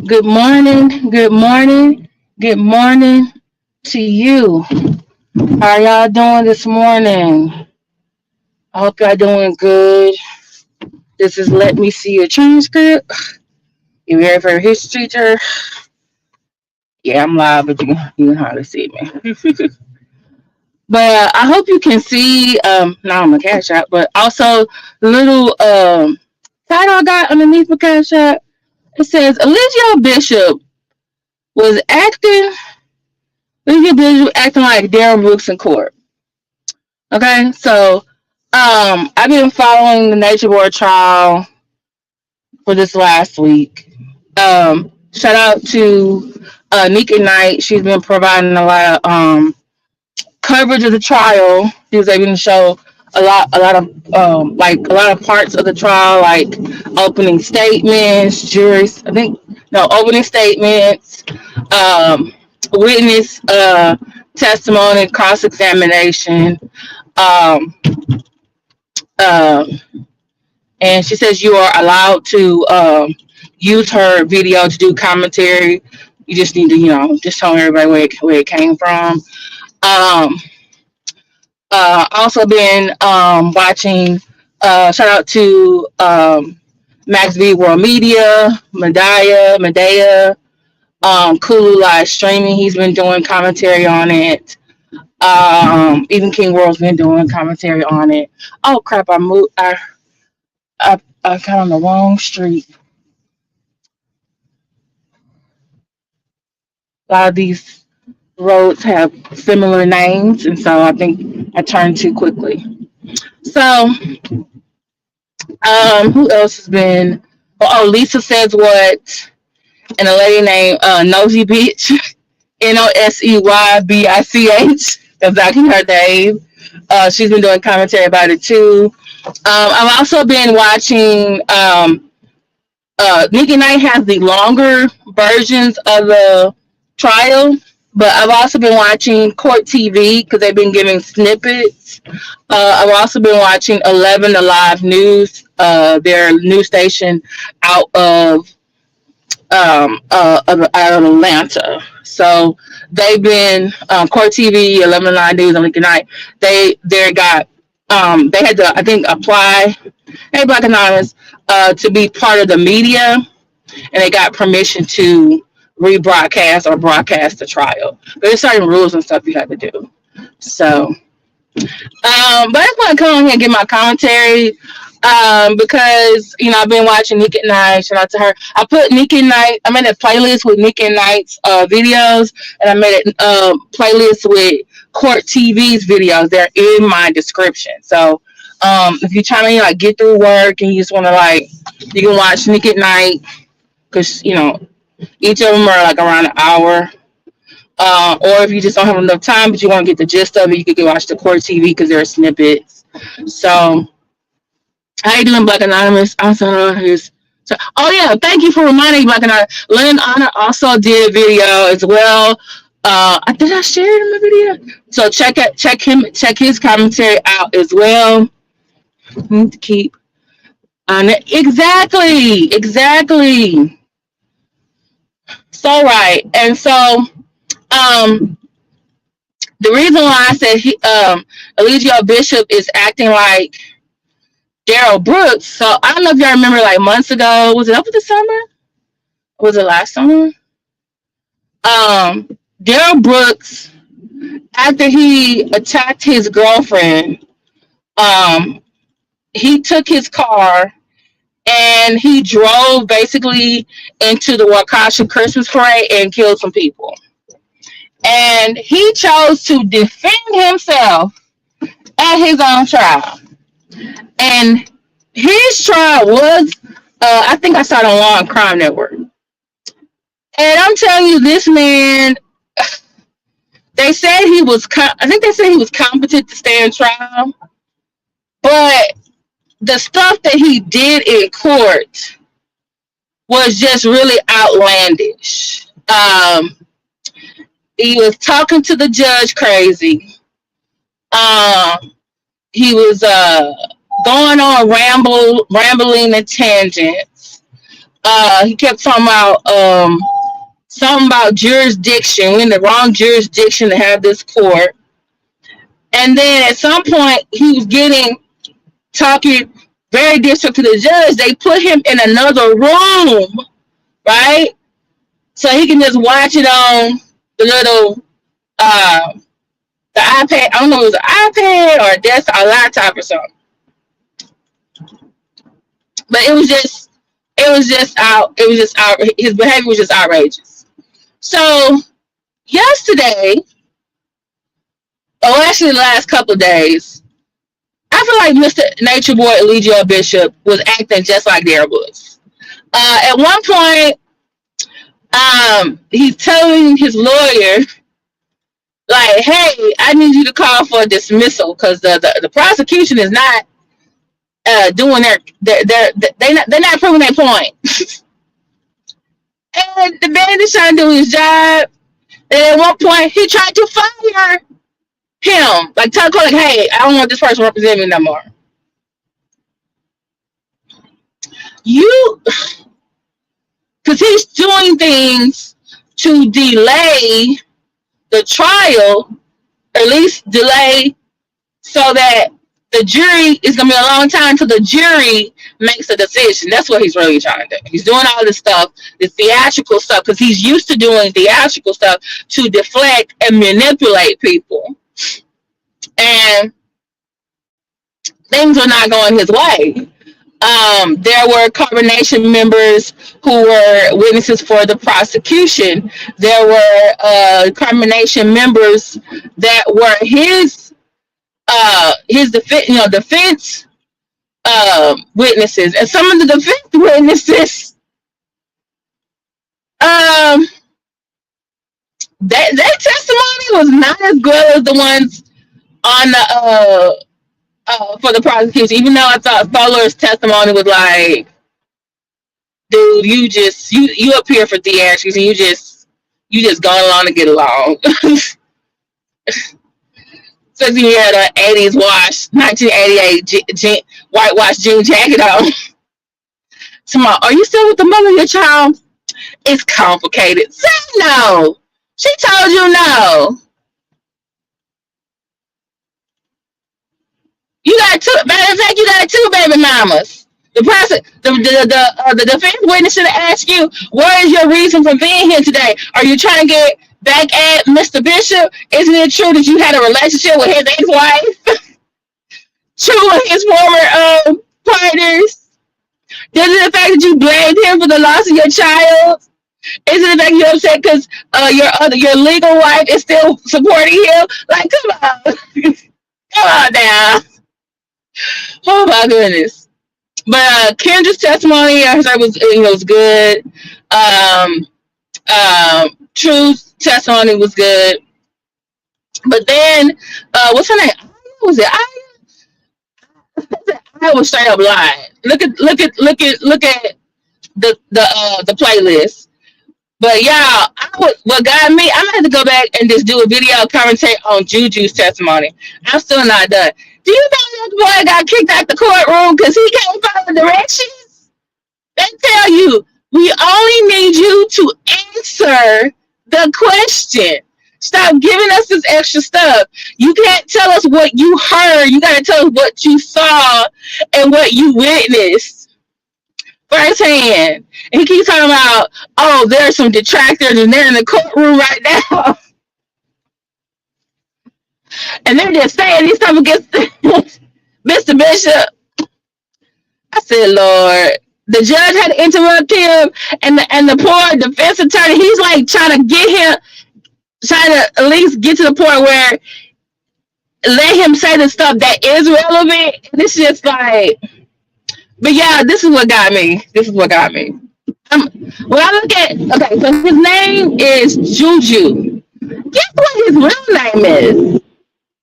Good morning. Good morning. Good morning to you. How y'all doing this morning? I hope y'all doing good. This is Let Me See Your Transcript. If you're ever a history teacher, yeah, I'm live, but you can hardly see me. But I hope you can see, not on my cash app, but also the little title I got underneath my cash app. It says Eligio Bishop was acting. Eligio Bishop was acting like Darren Brooks in court. Okay, so I've been following the Nature Board trial for this last week. Shout out to Nika Knight. She's been providing a lot of coverage of the trial. She was able to show a lot of a lot of parts of the trial, like opening statements, juries. I think no opening statements, um, witness testimony, cross examination. Um, um, and she says you are allowed to use her video to do commentary. You just need to, just tell everybody where it came from. Um, Also been watching. Shout out to Max V World Media, Medea, Kulu live streaming. He's been doing commentary on it. Even King World's been doing commentary on it. Oh crap! I moved. I got on the wrong street. A lot of these roads have similar names, and so I think I turned too quickly. So, who else has been? Oh, Lisa says what, and a lady named Nosy Bitch, NOSEYBICH. That's actually her name. She's been doing commentary about it too. I've also been watching. Nikki Knight has the longer versions of the trial, but I've also been watching Court TV because they've been giving snippets. I've also been watching 11 Alive News, their news station out of out of Atlanta. So they've been Court TV, 11 Alive News, and Nikki Knight. They got they had to, I think, apply. Hey, Black Anonymous, to be part of the media, and they got permission to rebroadcast or broadcast the trial. There's certain rules and stuff you have to do. So, but I just want to come on here and give my commentary because I've been watching Nick at Night. Shout out to her. I put Nick at Night. I made a playlist with Nick at Night's videos, and I made a playlist with Court TV's videos. They're in my description. So if you're trying to get through work and you just want to you can watch Nick at Night because each of them are like around an hour. Or if you just don't have enough time, but you want to get the gist of it, you could go watch the Court TV because there are snippets. So, how you doing, Black Anonymous? Also, oh yeah, thank you for reminding me, Black Anonymous. Lynn Honor also did a video as well. Did I share it in my video? So check his commentary out as well. Need to keep on it. Exactly. So right, and so the reason why I said Eligio Bishop is acting like Daryl Brooks. So I don't know if y'all remember, months ago, was it over the summer? Was it last summer? Daryl Brooks, after he attacked his girlfriend, he took his car and he drove basically into the Waukesha Christmas parade and killed some people. And he chose to defend himself at his own trial. And his trial was, I think I saw it on Law and Crime Network. And I'm telling you, this man, they said he was, I think they said he was competent to stand trial. But the stuff that he did in court was just really outlandish. He was talking to the judge crazy. He was going on rambling and tangents. He kept talking about something about jurisdiction. We're in the wrong jurisdiction to have this court. And then at some point, he was getting talking very distant to the judge. They put him in another room, right? So he can just watch it on the little the iPad. I don't know if it was an iPad or a desktop, a laptop or something. But it was just out. His behavior was just outrageous. So yesterday, or actually the last couple of days, I feel like Mr. Nature Boy Eligio Bishop was acting just like Darren Woods. At one point, he's telling his lawyer, like, "Hey, I need you to call for a dismissal because the prosecution is not doing they're not proving their point." And the man is trying to do his job. And at one point, he tried to fire him, like tell the court, like, "Hey, I don't want this person representing me no more." You, because he's doing things to delay the trial, or at least delay so that the jury is gonna be a long time till the jury makes a decision. That's what he's really trying to do. He's doing all this stuff, this theatrical stuff, because he's used to doing theatrical stuff to deflect and manipulate people. And things are not going his way. There were coronation members who were witnesses for the prosecution. There were coronation members that were his defense witnesses, and some of the defense witnesses, um, that testimony was not as good as the ones on the for the prosecution. Even though I thought Fuller's testimony was like, "Dude, you up here for theatrics, and you just going along to get along." Says he had an '80s wash, 1988 whitewash jean jacket on. Tomorrow, are you still with the mother of your child? It's complicated. Say no. She told you no. You got two. Matter of fact, you got two baby mamas. The defense witness should have asked you, "What is your reason for being here today? Are you trying to get back at Mr. Bishop? Isn't it true that you had a relationship with his ex-wife? True with his former partners? Is it the fact that you blamed him for the loss of your child? Is it the fact you're upset because your legal wife is still supporting him? Like, come on, come on now." Oh my goodness. But Kendra's testimony, I heard was good. Truth's testimony was good. But then, what's her name? Was it I was straight up lying. Look at the playlist. But y'all, what got me, I'm gonna have to go back and just do a video commentary on Juju's testimony. I'm still not done. Do you know that boy got kicked out the courtroom because he can't follow directions? They tell you, we only need you to answer the question. Stop giving us this extra stuff. You can't tell us what you heard. You got to tell us what you saw and what you witnessed firsthand. And he keeps talking about, "Oh, there are some detractors and they're in the courtroom right now." And they're just saying these stuff against Mr. Bishop. I said, Lord, the judge had to interrupt him, and the poor defense attorney, he's like trying to at least get to the point where let him say the stuff that is relevant. And it's just like, but yeah, this is what got me. When I look at, okay, so his name is Juju. Guess what his real name is?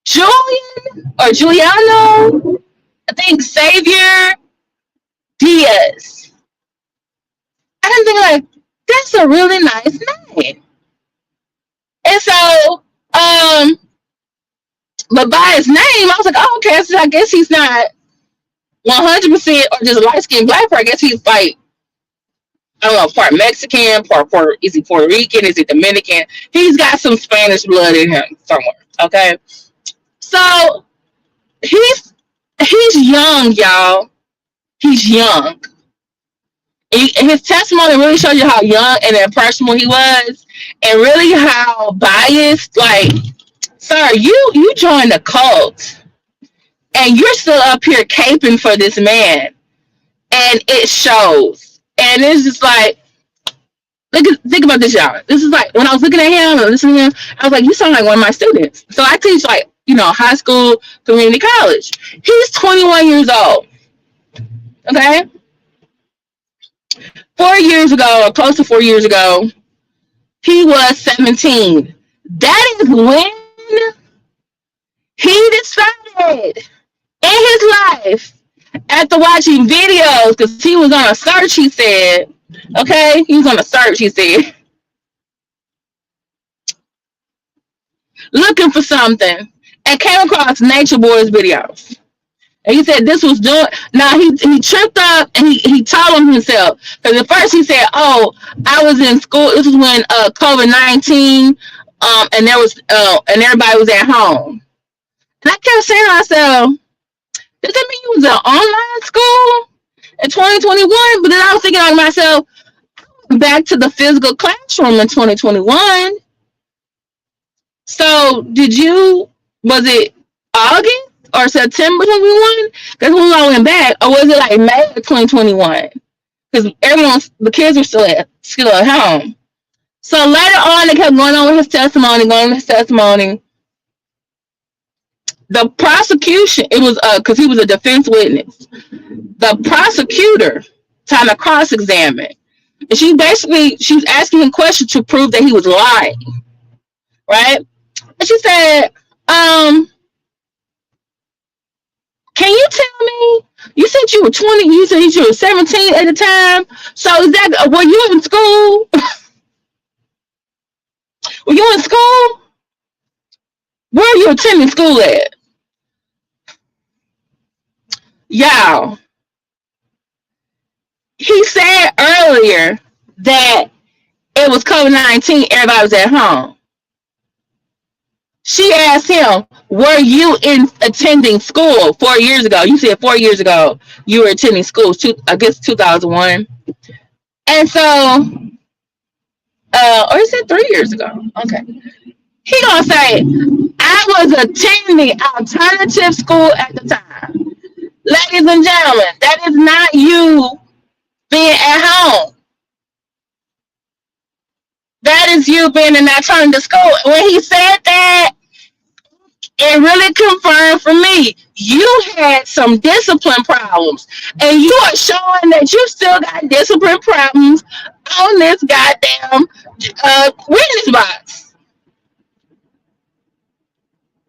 Julian or Giuliano? I think Xavier Diaz. I didn't think, like, that's a really nice name. And so, but by his name, I was like, oh, okay, so I guess he's not 100% or just a light skinned black person. I guess he's like I don't know, part Mexican, is he Puerto Rican, is he Dominican? He's got some Spanish blood in him somewhere. Okay, so he's he's young, y'all. He's young. His testimony really shows you how young and impressionable he was, and really how biased. Like, sir, you joined a cult, and you're still up here caping for this man, and it shows. And it's just like, think about this, y'all. This is like when I was looking at him and listening to him, I was like, you sound like one of my students. So I teach like, high school, community college. He's 21 years old. Okay? 4 years ago, or close to 4 years ago, he was 17. That is when he decided in his life, after watching videos, because he was on a search, he said, okay, he was on a search, he said, looking for something, and came across Nature Boy's videos. And he said this was doing. Now he tripped up and he told him himself, because at first he said, "Oh, I was in school. This was when COVID-19, and there was and everybody was at home." And I kept saying to myself, "Does that mean you was in online school in 2021?" But then I was thinking to myself, back to the physical classroom in 2021. So was it August or September 21? Because when I went back, or was it like May of 2021? Because the kids were still at home. So later on, they kept going on with his testimony. The prosecution, it was because he was a defense witness. The prosecutor trying to cross-examine, and she was asking him questions to prove that he was lying, right? And she said, can you tell me? You said you were 20. You said you were 17 at the time. So were you in school? Were you in school? Where are you attending school at? Y'all, he said earlier that it was COVID-19. Everybody was at home. She asked him, were you attending school 4 years ago? You said 4 years ago you were attending school, I guess 2001. And so, or he said 3 years ago. Okay. He gonna say, I was attending alternative school at the time. Ladies and gentlemen, that is not you being at home. That is you being in alternative school. When he said that, it really confirmed for me, you had some discipline problems, and you are showing that you still got discipline problems on this goddamn witness box.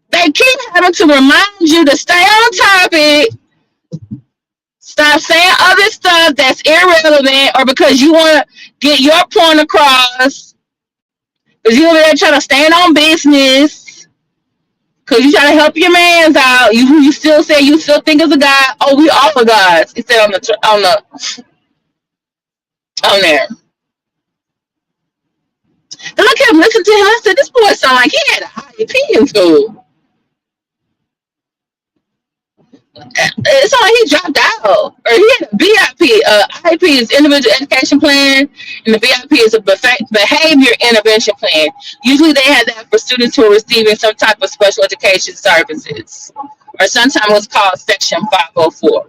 They keep having to remind you to stay on topic, stop saying other stuff that's irrelevant, or because you want to get your point across, because you're over there trying to stand on business. Because you trying to help your mans out. You still say you still think as a guy. Oh, we all are guys. He said on there. And I kept listening to him. I said, this boy sound like he had an IEP in school. It's like he dropped out. Or he had a BIP. IEP is Individual Education Plan, and the BIP is a Behavior Intervention Plan. Usually they have that for students who are receiving some type of special education services. Or sometimes it's called Section 504.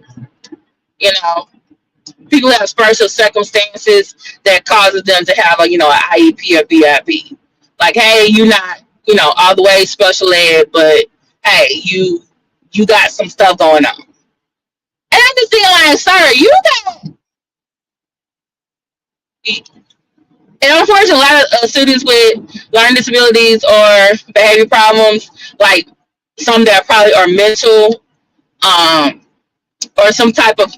People have special circumstances that causes them to have an IEP or BIP. Like, hey, you're not, all the way special ed, but hey, you got some stuff going on. And I just think like, sir, you got. And unfortunately, a lot of students with learning disabilities or behavior problems, like some that probably are mental, or some type of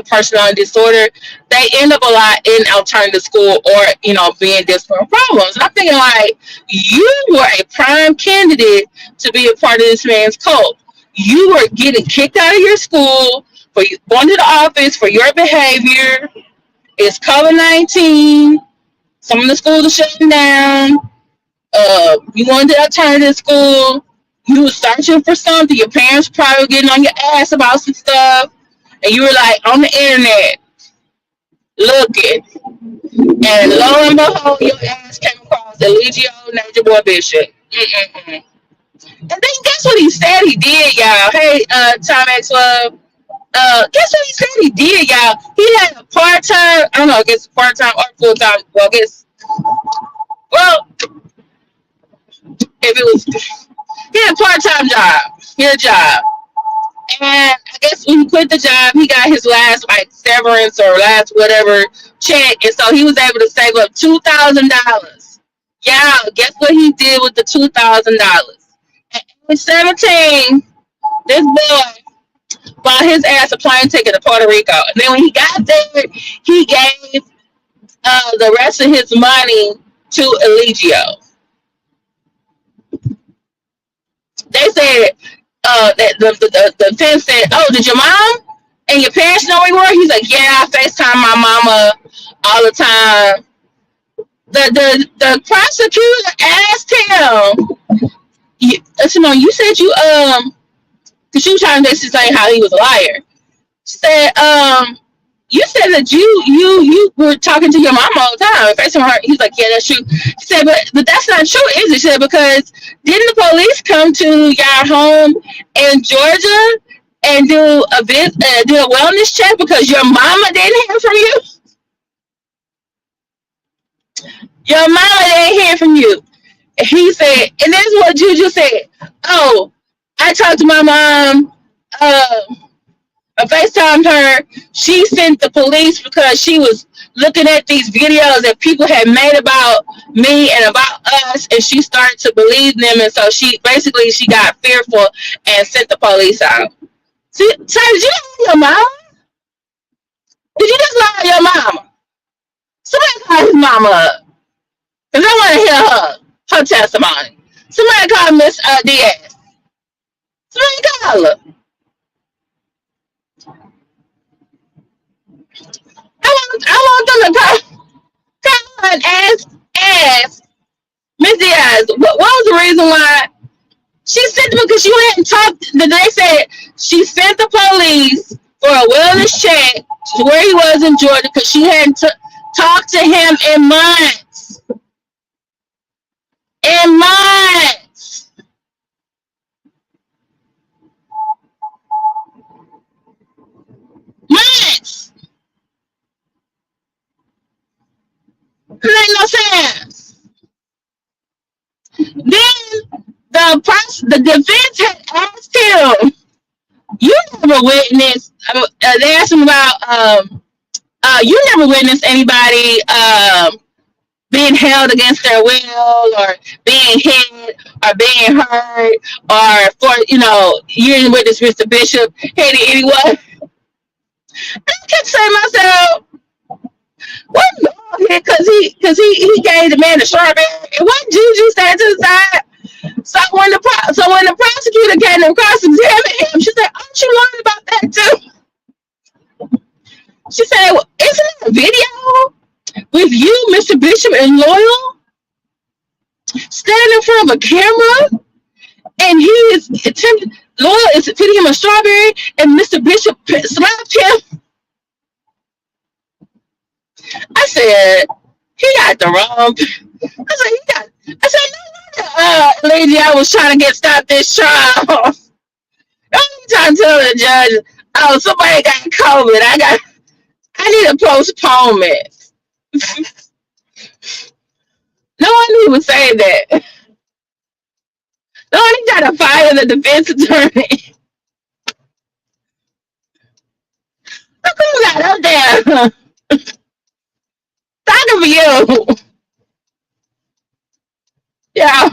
personality disorder, they end up a lot in alternative school or being disciplinary problems. And I'm thinking like, you were a prime candidate to be a part of this man's cult. You were getting kicked out of your school for going to the office for your behavior. It's COVID-19. Some of the schools are shutting down. You wanted to alternative school. You were searching for something. Your parents probably were getting on your ass about some stuff. And you were like on the internet looking. And lo and behold, your ass came across Eligio Nature Boy Bishop. Mm-mm-mm. And then guess what he said he did, y'all? Hey, Time X Love. Guess what he said he did, y'all? He had a part time. I don't know. I guess part time or full time. Well, I guess. Well, if it was, he had a part time job. He had a job, and I guess when he quit the job, he got his last like severance or last whatever check, and so he was able to save up $2,000. Yeah, guess what he did with the $2,000? At age 17, this boy bought his ass a plane ticket to Puerto Rico. And then when he got there, he gave the rest of his money to Eligio. They said that the defense said, "Oh, did your mom and your parents know where you were?" He's like, "Yeah, I FaceTime my mama all the time." The prosecutor asked him, Simone, you said you because she was trying to basically say how he was a liar. She said, you said that you were talking to your mom all the time, facing her. He's like, yeah, that's true. She said, but that's not true, is it? She said, because didn't the police come to your home in Georgia and do a wellness check because your mama didn't hear from you? Your mama didn't hear from you. He said, and this is what Juju said. Oh, I talked to my mom. I FaceTimed her. She sent the police because she was looking at these videos that people had made about me and about us, and she started to believe them, and so she got fearful and sent the police out. See, so did you lie your mom? Did you just lie to your mama? Somebody call his mama up. Because I want to hear her testimony. Somebody call Miss Diaz. Somebody call her. I want them to call her and ask Miss Diaz, what was the reason why she sent them? Because you hadn't talked. They said she sent the police for a wellness check to where he was in Georgia because she hadn't talked to him in months. In months. Months. It ain't no sense. Then the defense had asked him, "You never witnessed?" They asked him about, "You never witnessed anybody being held against their will, or being hit, or being hurt, or for you didn't witness Mr. Bishop hitting anyone?" I kept saying to myself, "What here?" Because he gave the man the strawberry, and what Juju said to the side. So when the prosecutor came to cross-examine him, she said, "Aren't you learning about that too?" She said, well, "Isn't it a video with you, Mr. Bishop, and Loyal standing in front of a camera, and he is attempting, Loyal is feeding him a strawberry, and Mr. Bishop slapped him?" I said, "He got the wrong." I said, "No, lady, I was trying to stop this trial." I'm trying to tell the judge, "Oh, somebody got COVID. I need a postponement." No one even say that. No one got to fire the defense attorney. Look who got up there talking for you. Yeah.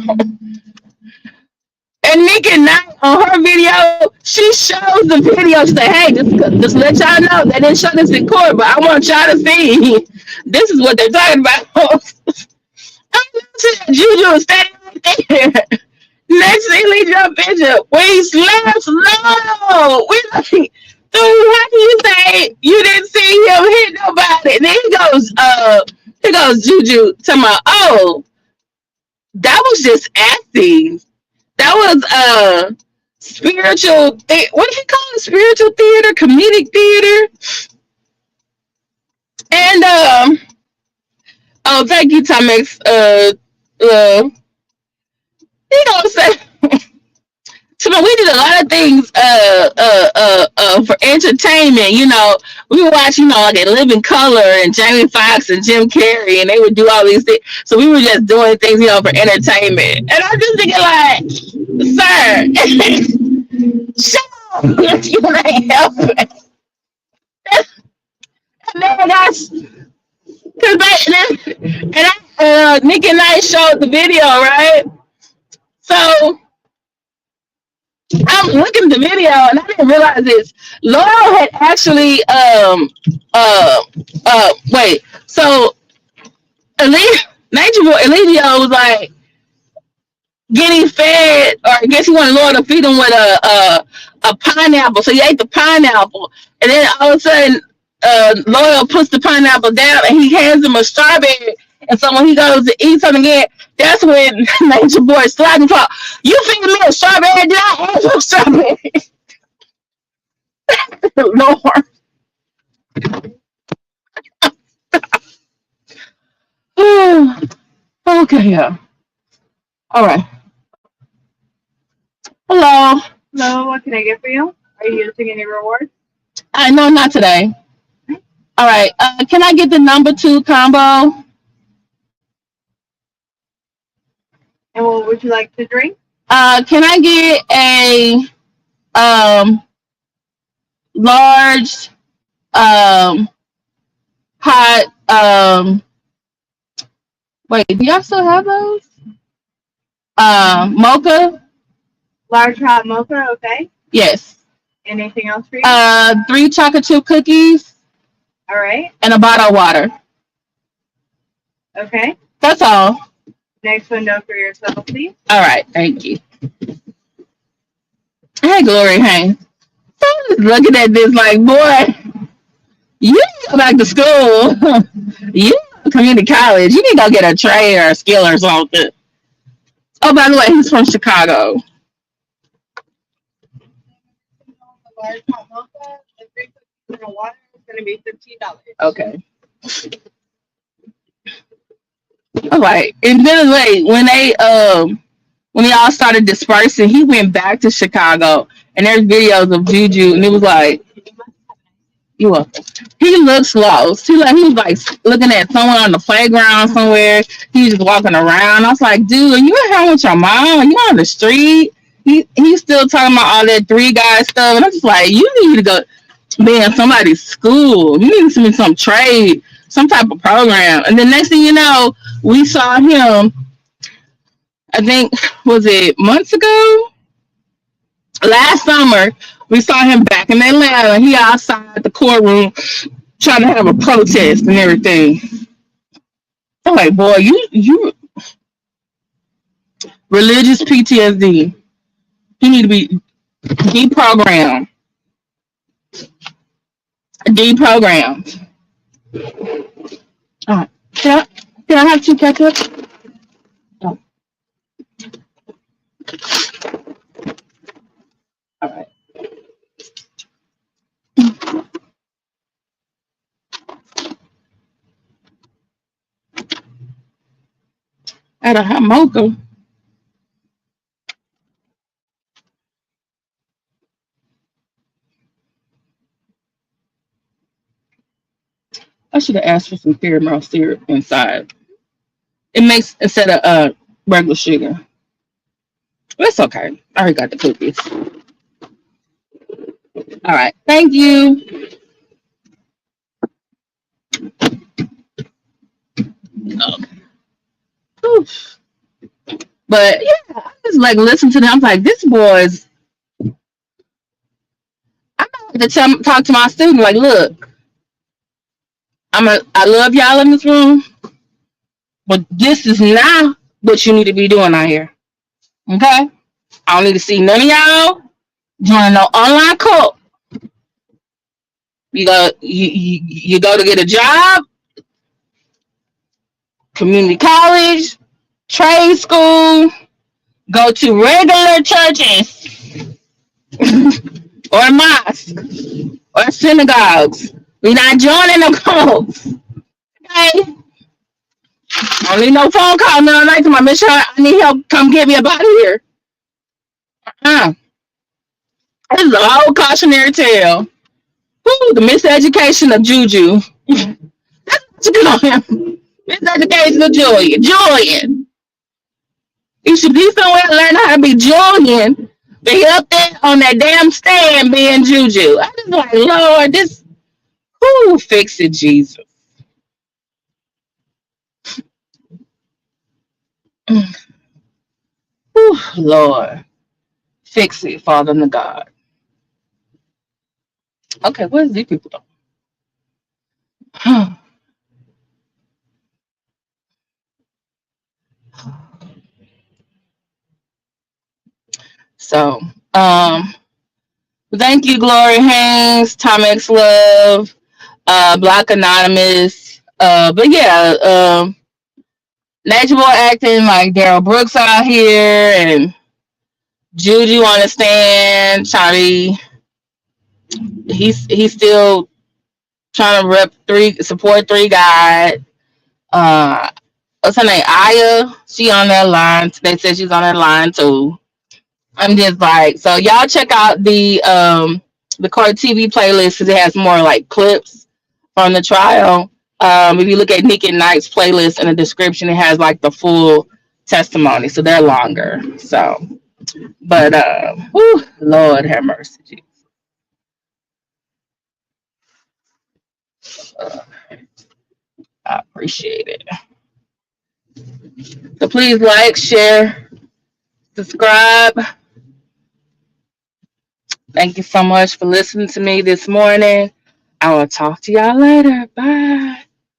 And Nikki Knight on her video, she shows the video. She said, "Hey, just let y'all know they didn't show this in court, but I want y'all to see this is what they're talking about." Juju was standing right there next to Eligio Bishop when he slaps low. So how can you say you didn't see him hit nobody? And then he goes Juju to my, oh, that was just acting. That was spiritual. What did he call it? Spiritual theater, comedic theater, and oh, thank you, Timex. You know what I'm saying? So we did a lot of things for entertainment. We would watch, like a Living Color and Jamie Foxx and Jim Carrey, and they would do all these things. So we were just doing things, for entertainment. And I'm just thinking, like, sir, shut up, you ain't helping. And then that's Nick and I showed the video, right? So I'm looking at the video and I didn't realize this. Laurel had actually wait. So Nature Boy Eligio was like getting fed, or I guess he wanted Laurel to feed him with a pineapple. So he ate the pineapple, and then all of a sudden, Laurel puts the pineapple down and he hands him a strawberry. And so when he goes to eat something again, that's when Nature Boy slapped him. You feeding me a strawberry? Did I ask for a strawberry? Lord. Okay, yeah. All right. Hello. Hello, what can I get for you? Are you using any rewards? No, not today. All right. Can I get the number 2 combo? And what would you like to drink? Can I get a large hot wait, do y'all still have those? Mocha? Large hot mocha, okay. Yes. Anything else for you? 3 chocolate chip cookies. All right. And a bottle of water. Okay. That's all. Next window for yourself, please. All right, thank you. Hey, Glory, hey. So I'm just looking at this like, boy, you need to go back to school. You community college. You need to go get a trade or a skill or something. Oh, by the way, he's from Chicago. The large hot mocha, the 3 cookies and a water is going to be $15. Okay. All right. And then like when they all started dispersing, he went back to Chicago, and there's videos of Juju, and it was like, you welcome. He looks lost. He was like looking at someone on the playground somewhere. He was just walking around. I was like, dude, are you at home with your mom? Are you on the street? He's still talking about all that 3 guy stuff, and I'm just like, you need to go be in somebody's school. You need to be some trade, some type of program. And then next thing you know, we saw him, I think, was it months ago? Last summer, we saw him back in Atlanta. He outside the courtroom trying to have a protest and everything. I'm like, boy, you religious PTSD. You need to be deprogrammed. Deprogrammed. All right. Can I have 2 ketchup? Oh. All right. At a hot mocha. I should have asked for some caramel syrup inside. It makes instead of regular sugar. But it's okay. I already got the cookies. All right. Thank you. Okay. Oof. But yeah, I just like listen to them. I'm like, this boy's. I have to talk to my student. Like, look, I love y'all in this room, but this is not what you need to be doing out here. Okay? I don't need to see none of y'all joining no online cult. You go to get a job, community college, trade school, go to regular churches or mosques or synagogues. We're not joining them cults. Okay? I don't need no phone call no night to my mission. I need help. Come get me up out of here. Uh, this is a whole cautionary tale. Woo, the miseducation of Juju. What you call him? Miseducation of Julian. Julian. You should be somewhere to learn how to be Julian. But he up there on that damn stand being Juju. I just like, Lord, this who fix it, Jesus. Whew, Lord. Fix it, Father to God. Okay, what is these people doing? So, um, thank you, Glory Haynes, Tom X Love, Black Anonymous. But yeah, Nature Boy acting like Daryl Brooks out here and Juju on the stand, trying he's still trying to support three God. Uh, what's her name? Aya. She on that line. They said she's on that line too. I'm just like, so y'all check out the Court TV playlist because it has more like clips from the trial. If you look at Nick and Knight's playlist in the description, it has like the full testimony, so they're longer. So, but whew, Lord have mercy, uh, I appreciate it. So please like, share, subscribe. Thank you so much for listening to me this morning. I will talk to y'all later. Bye.